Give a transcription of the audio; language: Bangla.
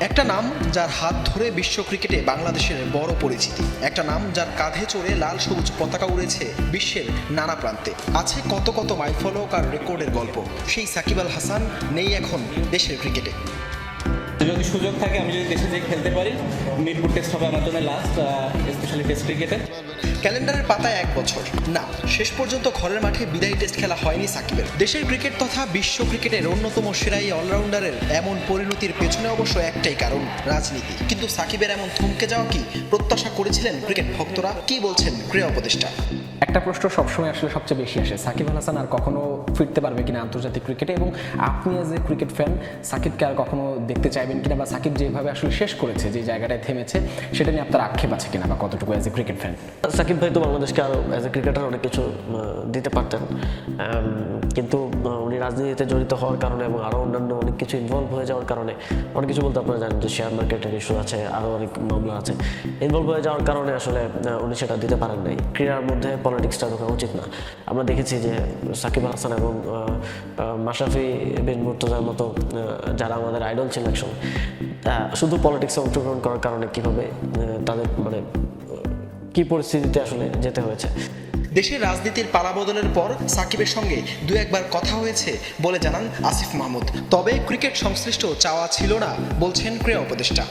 একটা নাম যার হাত ধরে বিশ্ব ক্রিকেটে বাংলাদেশের বড় পরিচিতি, একটা নাম যার কাঁধে চড়ে লাল সবুজ পতাকা উড়েছে বিশ্বের নানা প্রান্তে। আছে কত কত মাইলফলক আর রেকর্ডের গল্প। সেই সাকিব আল হাসান নেই এখন দেশের ক্রিকেটে। যদি সুযোগ থাকে, আমি যদি দেশে যেয়ে খেলতে পারি, মিরপুর টেস্ট হবে আমার জন্য লাস্ট, স্পেশালি টেস্ট ক্রিকেটে। ক্যালেন্ডারের পাতায় 1 বছর না, শেষ পর্যন্ত ঘরের মাঠে বিদায়ী টেস্ট খেলা হয়নি সাকিবের। দেশের ক্রিকেট তথা বিশ্ব ক্রিকেটের অন্যতম সেরা এই অলরাউন্ডারের এমন পরিণতির পেছনে অবশ্য একটাই কারণ, রাজনীতি। কিন্তু সাকিবের এমন থমকে যাওয়া কি প্রত্যাশা করেছিলেন ক্রিকেট ভক্তরা? কি বলছেন ক্রীড়া উপদেষ্টা? একটা প্রশ্ন সবসময় আসলে সবচেয়ে বেশি আসে, সাকিব আল হাসান আর কখনো ফিরতে পারবে কিনা আন্তর্জাতিক ক্রিকেটে, এবং আপনি এজ এ ক্রিকেট ফ্যান সাকিবকে আর কখনো দেখতে চাইবেন কিনা, বা সাকিব যেভাবে আসলে শেষ করেছে, যে জায়গাটায় থেমেছে, সেটা নিয়ে আপনার আক্ষেপ আছে কিনা, বা কতটুকু as a cricket fan? Shakib ভাই তো বাংলাদেশকে আরও অ্যাজ এ ক্রিকেটার অনেক কিছু দিতে পারতেন, কিন্তু উনি রাজনীতিতে জড়িত হওয়ার কারণে এবং আরও অন্যান্য অনেক কিছু ইনভলভ হয়ে যাওয়ার কারণে, অনেক কিছু বলতে আপনারা জানেন যে শেয়ার মার্কেটের ইস্যু আছে, আরও অনেক মামলা আছে, ইনভলভ হয়ে যাওয়ার কারণে আসলে উনি সেটা দিতে পারেন নাই। ক্রীড়ার মধ্যে পলিটিক্সটা ঢোকা উচিত না। আমরা দেখেছি যে সাকিব আল হাসান এবং মাশরাফি বিন মুর্তজার মতো যারা আমাদের আইডল ছিল একসময়, শুধু পলিটিক্সে অংশগ্রহণ করার কারণে কীভাবে তাদের কী পরিস্থিতিতে আসলে যেতে হয়েছে। দেশের রাজনীতির পালাবদলের পর সাকিবের সঙ্গে দু একবার কথা হয়েছে বলে জানান আসিফ মাহমুদ। তবে ক্রিকেট সংশ্লিষ্ট চাওয়া ছিল না বলছেন ক্রীড়া উপদেষ্টা।